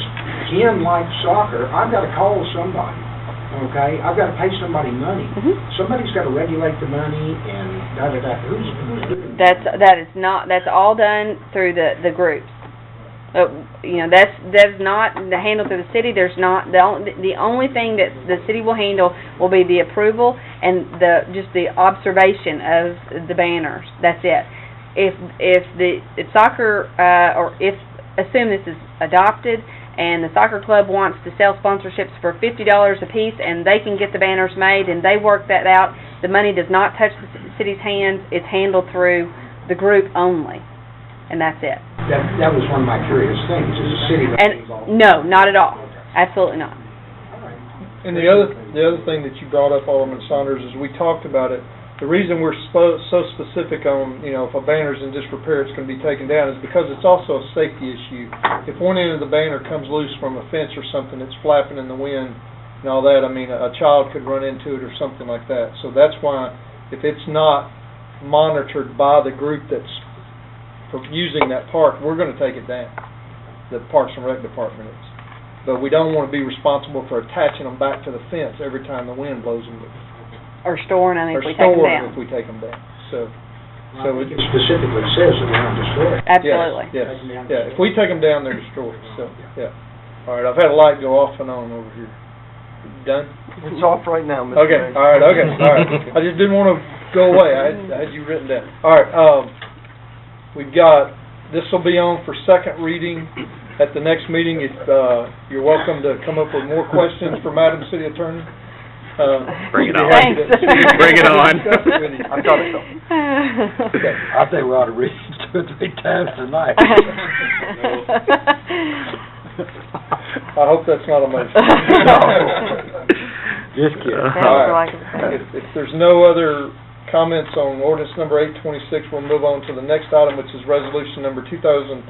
Ken likes soccer, I've got to call somebody, okay? I've got to pay somebody money. Mm-hmm. Somebody's got to regulate the money and da-da-da. Who's doing That's all done through the groups. That's not handled through the city. There's not, the only thing that the city will handle will be the approval and just the observation of the banners. That's it. If soccer, or if, assume this is adopted, and the soccer club wants to sell sponsorships for $50 a piece, and they can get the banners made, and they work that out, the money does not touch the city's hands. It's handled through the group only, and that's it. That was one of my curious things. Is the city involved? No, not at all. Absolutely not. And the other thing that you brought up, Alderman Saunders, is we talked about it. The reason we're so specific on, if a banner's in disrepair, it's going to be taken down, is because it's also a safety issue. If one end of the banner comes loose from a fence or something, it's flapping in the wind and all that, a child could run into it or something like that. So that's why, if it's not monitored by the group that's using that park, we're going to take it down. The Parks and Rec Department is. But we don't want to be responsible for attaching them back to the fence every time the wind blows them. Or storing them if we take them down. If we take them down. So it specifically says that we're not destroyed. Absolutely. Yes. Yeah. If we take them down, they're destroyed. So yeah. All right. I've had a light go off and on over here. Done? It's off right now, Mr. Okay. Mayor. All right. Okay. All right. I just didn't want to go away. I had you written down. All right. We've got this will be on for second reading at the next meeting. If, you're welcome to come up with more questions for Madam City Attorney. Bring it on. Thanks. Bring it on. I thought so. Okay. I think we ought to read it 2 or 3 times tonight. I hope that's not a motion. Just kidding. All right. If there's no other comments on ordinance number 826, we'll move on to the next item, which is resolution number 2013-29,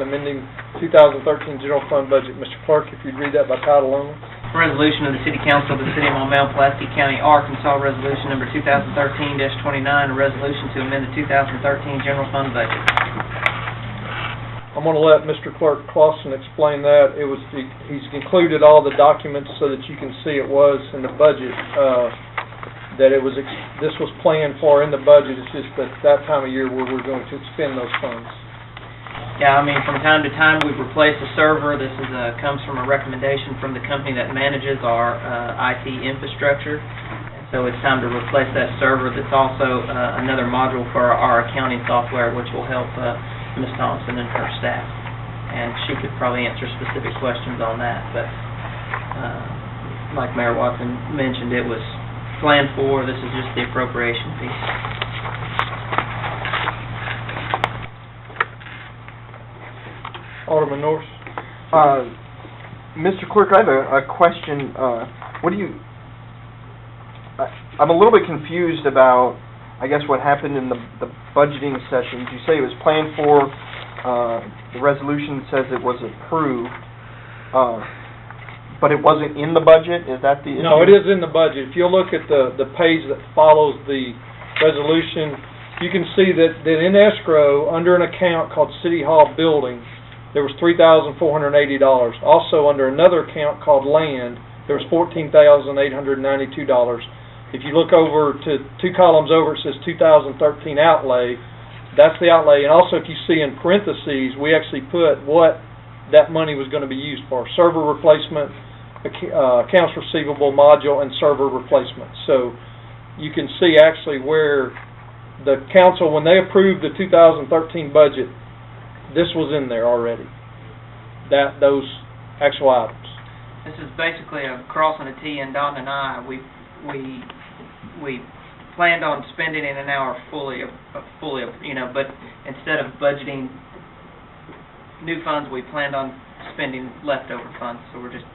amending 2013 general fund budget. Mr. Clerk, if you'd read that by title only. Resolution of the City Council of the City of Maumelle, Pulaski County, Arkansas, resolution number 2013-29, a resolution to amend the 2013 general fund budget. I'm going to let Mr. Clerk Clausen explain that. He's included all the documents so that you can see it was in the budget, that it was, this was planned for in the budget. It's just that time of year where we're going to expend those funds. Yeah, I mean, from time to time, we've replaced a server. This is, comes from a recommendation from the company that manages our IT infrastructure. And so it's time to replace that server. That's also another module for our accounting software, which will help Ms. Thompson and her staff. And she could probably answer specific questions on that. But like Mayor Watson mentioned, it was planned for. This is just the appropriation piece. Alderman Norris. Mr. Clerk, I have a question. What do you... I'm a little bit confused about, I guess, what happened in the budgeting sessions. You say it was planned for, the resolution says it was approved, but it wasn't in the budget? Is that the issue? No, it is in the budget. If you'll look at the page that follows the resolution, you can see that in escrow, under an account called City Hall Building, there was $3,480. Also, under another account called Land, there was $14,892. If you look over to 2 columns over, it says 2013 outlay. That's the outlay. And also, if you see in parentheses, we actually put what that money was going to be used for: server replacement, accounts receivable module, and server replacement. So you can see actually where the council, when they approved the 2013 budget, this was in there already, those actual items. This is basically a crossing a T and dotting an I. We planned on spending it, and now are fully, you know, but instead of budgeting new funds, we planned on spending leftover funds, so we're just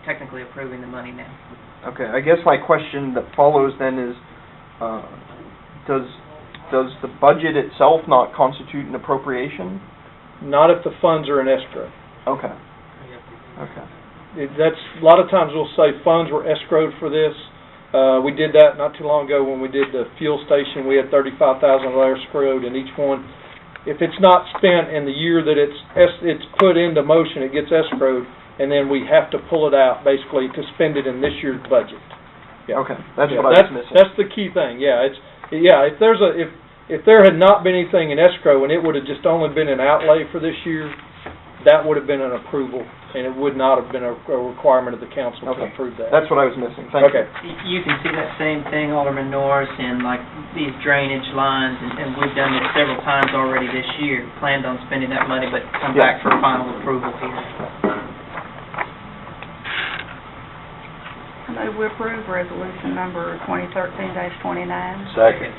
technically approving the money now. Okay, I guess my question that follows then is, does the budget itself not constitute an appropriation? Not if the funds are in escrow. Okay. Okay. That's, a lot of times we'll say funds were escrowed for this. We did that not too long ago when we did the fuel station. We had $35,000 escrowed in each one. If it's not spent in the year that it's put into motion, it gets escrowed, and then we have to pull it out basically to spend it in this year's budget. Yeah. Okay, that's what I was missing. That's the key thing. Yeah, if there had not been anything in escrow and it would have just only been an outlay for this year, that would have been an approval, and it would not have been a requirement of the council to approve that. That's what I was missing. Thank you. You can see that same thing, Alderman Norris, in like these drainage lines, and we've done this several times already this year. Planned on spending that money, but come back for final approval here. I move we approve resolution number 2013-29. Second.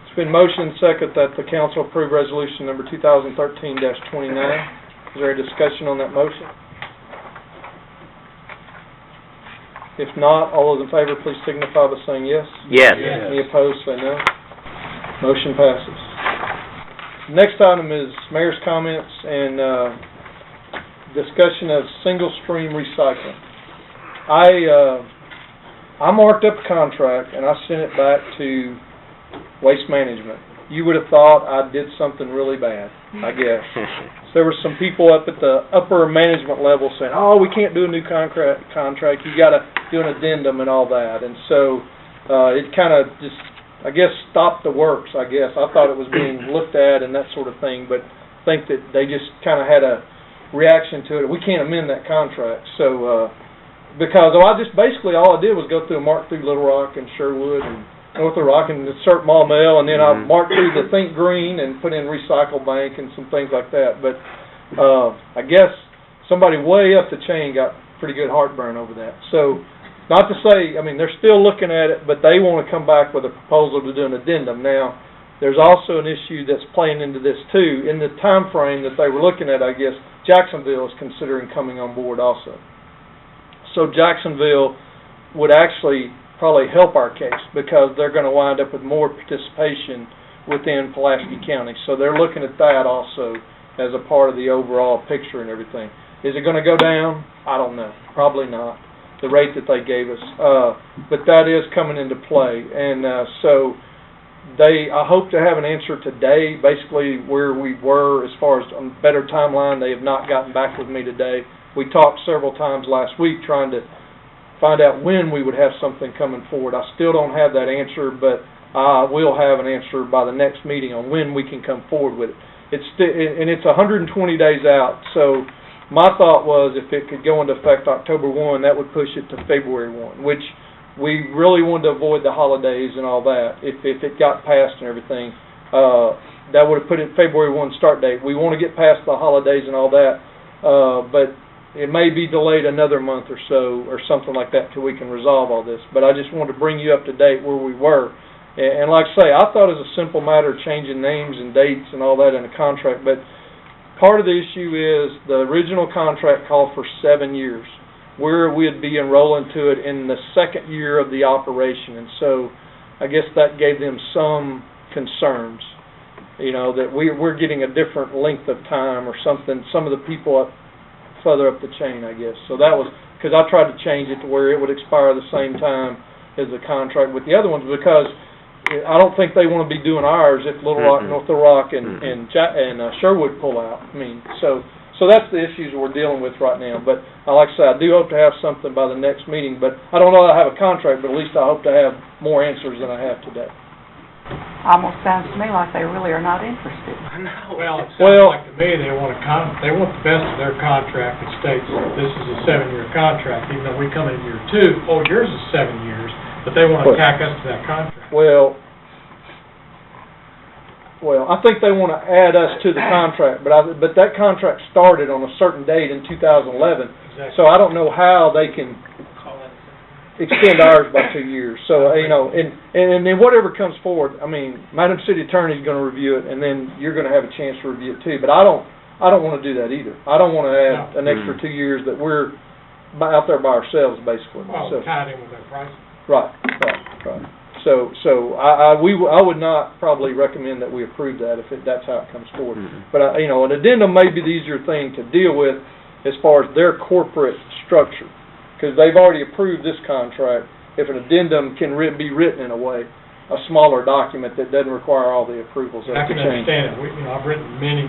It's been motioned second that the council approve resolution number 2013-29. Is there a discussion on that motion? If not, all those in favor, please signify by saying yes. Yes. Any opposed, say no. Motion passes. Next item is mayor's comments and discussion of single stream recycling. I marked up a contract and I sent it back to Waste Management. You would have thought I did something really bad, I guess. So there were some people up at the upper management level saying, oh, we can't do a new contract, you got to do an addendum and all that. And so it kind of just, I guess, stopped the works, I guess. I thought it was being looked at and that sort of thing, but I think that they just kind of had a reaction to it. We can't amend that contract. So, because I just basically all I did was go through and mark through Little Rock and Sherwood and North Little Rock and insert Maumelle, and then I Mhm. marked through the Think Green and put in Recycle Bank and some things like that. But I guess somebody way up the chain got pretty good heartburn over that. So, not to say, I mean, they're still looking at it, but they want to come back with a proposal to do an addendum. Now, there's also an issue that's playing into this too. In the time frame that they were looking at, I guess, Jacksonville is considering coming on board also. So Jacksonville would actually probably help our case because they're going to wind up with more participation within Pulaski County. So they're looking at that also as a part of the overall picture and everything. Is it going to go down? I don't know. Probably not, the rate that they gave us. But that is coming into play. And so I hope to have an answer today, basically where we were as far as a better timeline. They have not gotten back with me today. We talked several times last week trying to find out when we would have something coming forward. I still don't have that answer, but I will have an answer by the next meeting on when we can come forward with it. It's 120 days out, so my thought was if it could go into effect October 1, that would push it to February 1, which we really wanted to avoid the holidays and all that. If it got passed and everything, that would have put it February 1 start date. We want to get past the holidays and all that, but it may be delayed another month or so or something like that till we can resolve all this. But I just wanted to bring you up to date where we were. And like I say, I thought it was a simple matter of changing names and dates and all that in a contract, but part of the issue is the original contract called for 7 years, where we'd be enrolling to it in the second year of the operation. And so I guess that gave them some concerns, you know, that we're getting a different length of time or something, some of the people further up the chain, I guess. So that was, because I tried to change it to where it would expire the same time as the contract with the other ones, because I don't think they want to be doing ours if Little Rock, North Little Rock, and Sherwood pull out. I mean, so that's the issues we're dealing with right now. But like I said, I do hope to have something by the next meeting. But I don't know that I have a contract, but at least I hope to have more answers than I have today. Almost sounds to me like they really are not interested. Well, it sounds like to me they want the best of their contract that states this is a 7-year contract, even though we come in year 2. Oh, yours is 7 years, but they want to tack us to that contract. Well, I think they want to add us to the contract, but that contract started on a certain date in 2011. Exactly. So I don't know how they can extend ours by 2 years. So, you know, and then whatever comes forward, I mean, Madam City Attorney's going to review it, and then you're going to have a chance to review it too. But I don't want to do that either. I don't want to add an extra 2 years that we're out there by ourselves, basically. Well, tied in with their pricing. Right. So I would not probably recommend that we approve that if that's how it comes forward. But you know, an addendum may be the easier thing to deal with as far as their corporate structure, because they've already approved this contract. If an addendum can be written in a way, a smaller document that doesn't require all the approvals of I the can change. understand it. I've written many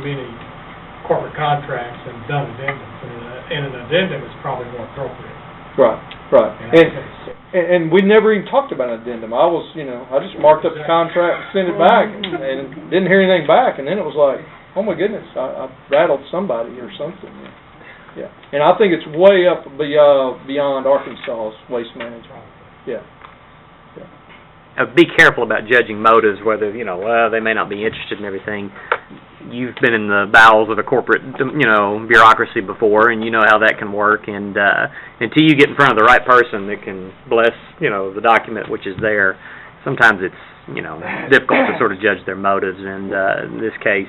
corporate contracts and done addendums, and an addendum is probably more appropriate. Right. In that case. And we never even talked about an addendum. I just marked up the contract and sent it back, and didn't hear anything back. And then it was like, oh my goodness, I rattled somebody or something. Yeah. And I think it's way up beyond Arkansas's waste management. Yeah. Be careful about judging motives, whether, they may not be interested in everything. You've been in the bowels of a corporate, bureaucracy before, and you know how that can work. And until you get in front of the right person that can bless, the document which is there, sometimes it's, difficult to sort of judge their motives. And in this case,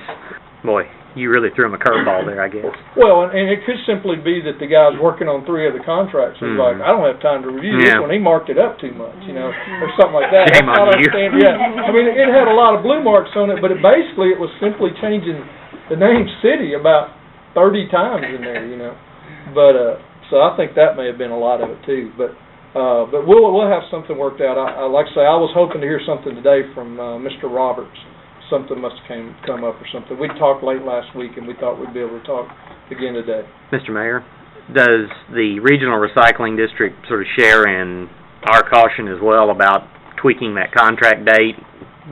boy, you really threw him a curveball there, I guess. Well, and it could simply be that the guy's working on 3 other contracts and he's like, I don't have time to review this one. He marked it up too much, or something like that. Shame on you. Yeah. I mean, it had a lot of blue marks on it, but it was simply changing the name city about 30 times in there, But so I think that may have been a lot of it too. But we'll have something worked out. Like I say, I was hoping to hear something today from Mr. Roberts. Something must have come up or something. We talked late last week, and we thought we'd be able to talk again today. Mr. Mayor, does the regional recycling district sort of share in our caution as well about tweaking that contract date?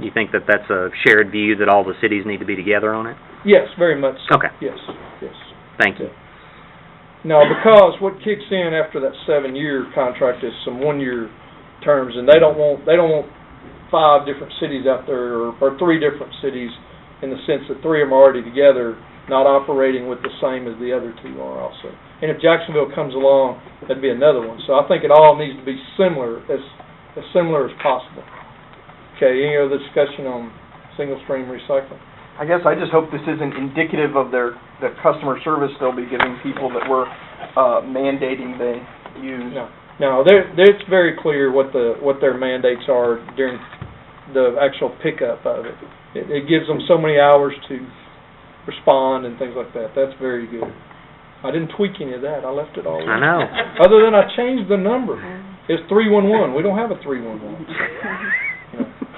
Do you think that that's a shared view that all the cities need to be together on it? Yes, very much so. Okay. Yes. Thank you. No, because what kicks in after that 7-year contract is some 1-year terms, and they don't want 5 different cities out there, or 3 different cities, in the sense that 3 of them are already together, not operating with the same as the other 2 are also. And if Jacksonville comes along, that'd be another one. So I think it all needs to be similar, as similar as possible. Okay, any other discussion on single-stream recycling? I guess I just hope this isn't indicative of the customer service they'll be giving people that we're mandating they use. No, it's very clear what their mandates are during the actual pickup of it. It gives them so many hours to respond and things like that. That's very good. I didn't tweak any of that. I left it all in. I know. Other than I changed the number. It's 311. We don't have a 311.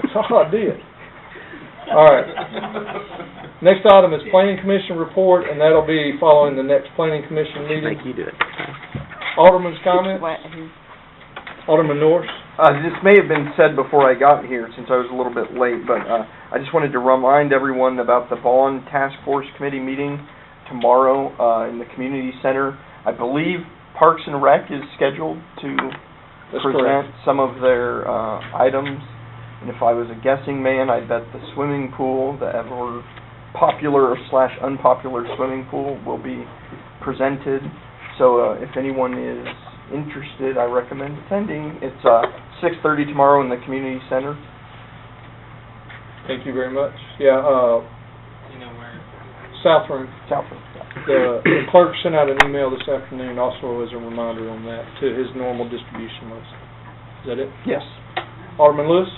That's all I did. All right. Next item is Planning Commission report, and that'll be following the next Planning Commission meeting. Make you do it. Alderman's comments? Alderman Norris? This may have been said before I got here, since I was a little bit late, but I just wanted to remind everyone about the Bond Task Force Committee meeting tomorrow in the community center. I believe Parks and Rec is scheduled to present some of their items. And if I was a guessing man, I'd bet the swimming pool, the ever popular / unpopular swimming pool, will be presented. So if anyone is interested, I recommend attending. It's 6:30 tomorrow in the community center. Thank you very much. Yeah, You know where? South Room. South Room. The clerk sent out an email this afternoon also as a reminder on that to his normal distribution list. Is that it? Yes. Alderman Lewis?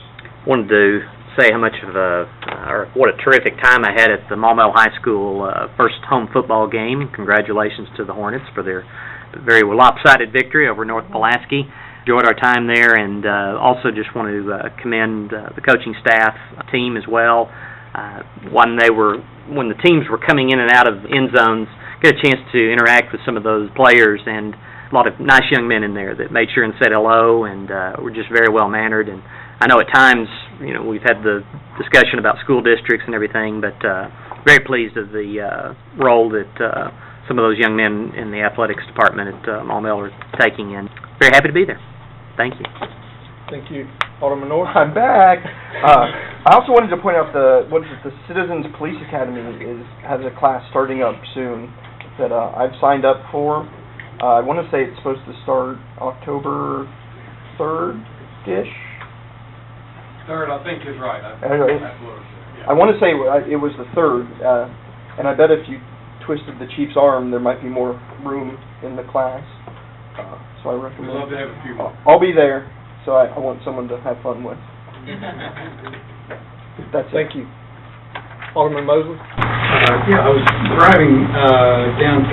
Wanted to say how much of or what a terrific time I had at the Maumelle High School first home football game. Congratulations to the Hornets for their very lopsided victory over North Pulaski. Enjoyed our time there, and also just want to commend the coaching staff team as well. When the teams were coming in and out of end zones, got a chance to interact with some of those players, and a lot of nice young men in there that made sure and said hello, and were just very well mannered. And I know at times, we've had the discussion about school districts and everything, but very pleased of the role that some of those young men in the athletics department at Maumelle are taking in. Very happy to be there. Thank you. Thank you. Alderman North? I'm back. I also wanted to point out the Citizens Police Academy has a class starting up soon that I've signed up for. I want to say it's supposed to start October 3rd-ish. Third, I think is right. I want to say it was the 3rd, and I bet if you twisted the chief's arm, there might be more room in the class. So I recommend. We'd love to have a few more. I'll be there, so I want someone to have fun with. That's it. Thank you. Alderman Mosley? I was driving down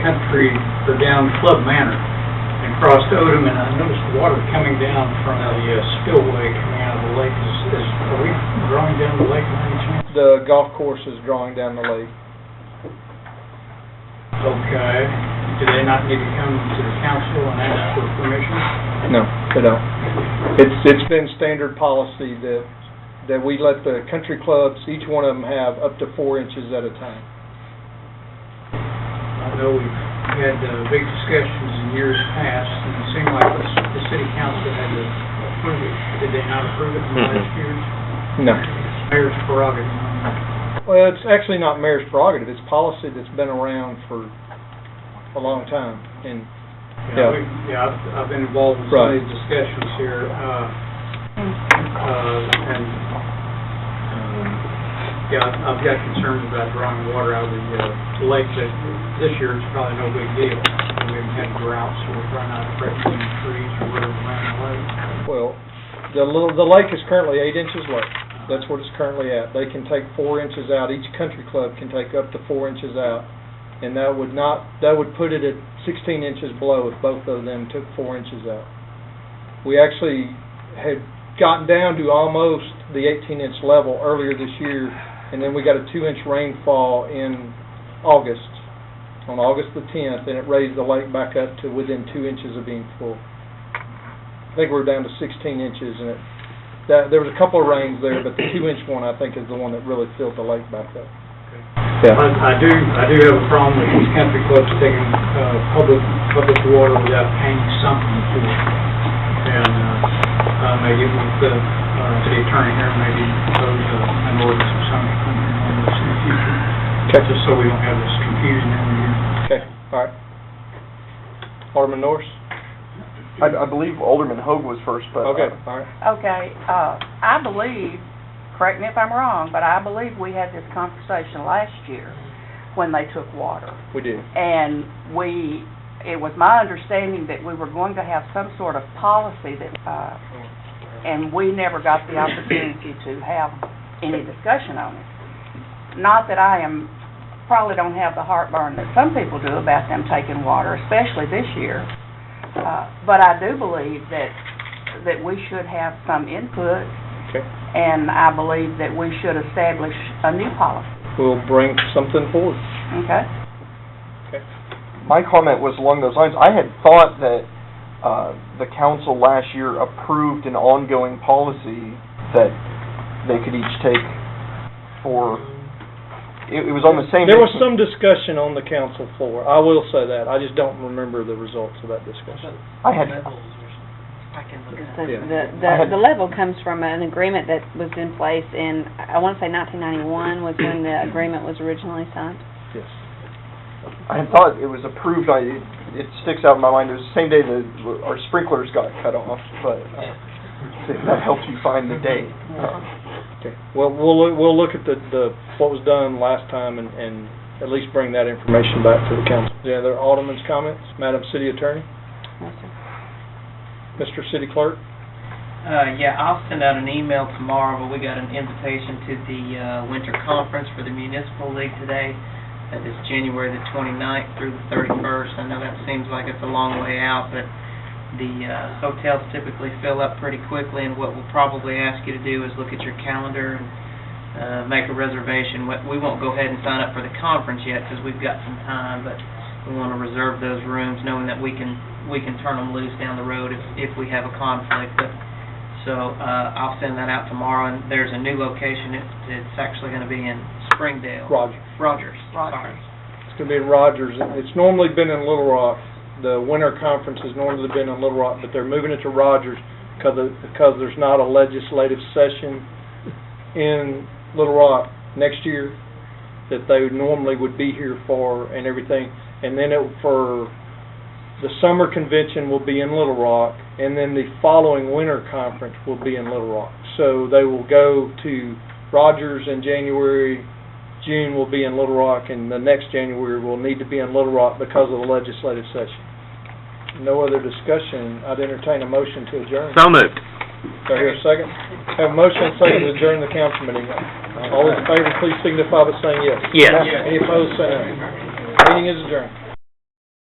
Club Manor and crossed Odom, and I noticed water coming down from the spillway coming out of the lake. Are we drawing down the lake by any chance? The golf course is drawing down the lake. Okay. Do they not need to come to the council and ask for permission? No, they don't. It's been standard policy that we let the country clubs, each one of them, have up to 4 inches at a time. I know we've had big discussions in years past, and it seemed like the city council had to approve it. Did they not approve it in the last years? No. Mayor's prerogative. Well, it's actually not mayor's prerogative. It's policy that's been around for a long time. And I've been involved in some of these discussions here, I've got concerns about drawing water out of the lake. That this year it's probably no big deal. We haven't had droughts, so we're trying not to break any trees or whatever around the lake. Well, the lake is currently 8 inches low. That's what it's currently at. They can take 4 inches out. Each country club can take up to 4 inches out, and that would put it at 16 inches below if both of them took 4 inches out. We actually had gotten down to almost the 18-inch level earlier this year, and then we got a 2-inch rainfall in August, on August the 10th, and it raised the lake back up to within 2 inches of being full. I think we're down to 16 inches, and there was a couple of rains there, but the 2-inch one, I think, is the one that really filled the lake back up. Yeah. I do have a problem with these country clubs taking public water without paying something for it. And I may get with city attorney here maybe propose an ordinance of some kind on this in the future, Okay. just so we don't have this confusion every year. Okay, all right. Alderman Norris? I believe Alderman Hoag was first, but... Okay, all right. Okay, I believe, correct me if I'm wrong, but I believe we had this conversation last year when they took water. We did. And it was my understanding that we were going to have some sort of policy that, and we never got the opportunity to have any discussion on it. Not that probably don't have the heartburn that some people do about them taking water, especially this year. But I do believe that we should have some input, Okay. and I believe that we should establish a new policy. We'll bring something forward. Okay? My comment was along those lines. I had thought that the council last year approved an ongoing policy that they could each take for, it was on the same... There was some discussion on the council floor. I will say that. I just don't remember the results of that discussion. I had... I can look Because at it. the level comes from an agreement that was in place in, I want to say 1991 was when the agreement was originally signed. Yes. I had thought it was approved. It sticks out in my mind. It was the same day that our sprinklers got cut off, but if that helps you find the date. Okay. Well, we'll look at what was done last time and at least bring that information back to the council. Any other alderman's comments? Madam City Attorney? No, sir. Mr. City Clerk? Yeah, I'll send out an email tomorrow, but we got an invitation to the winter conference for the Municipal League today. That is January the 29th through the 31st. I know that seems like it's a long way out, but the hotels typically fill up pretty quickly, and what we'll probably ask you to do is look at your calendar and make a reservation. We won't go ahead and sign up for the conference yet because we've got some time, but we want to reserve those rooms knowing that we can turn them loose down the road if we have a conflict. So I'll send that out tomorrow, and there's a new location. It's actually going to be in Springdale. Rogers. Sorry. It's going to be in Rogers. It's normally been in Little Rock. The winter conference has normally been in Little Rock, but they're moving it to Rogers because there's not a legislative session in Little Rock next year that they normally would be here for and everything. And then for the summer convention will be in Little Rock, and then the following winter conference will be in Little Rock. So they will go to Rogers in January, June will be in Little Rock, and the next January will need to be in Little Rock because of the legislative session. No other discussion. I'd entertain a motion to adjourn. So moved. Do I hear a second? Have a motion and second to adjourn the council meeting. All those in favor, please signify by saying yes. Yes. Any opposed, say no. Meeting is adjourned.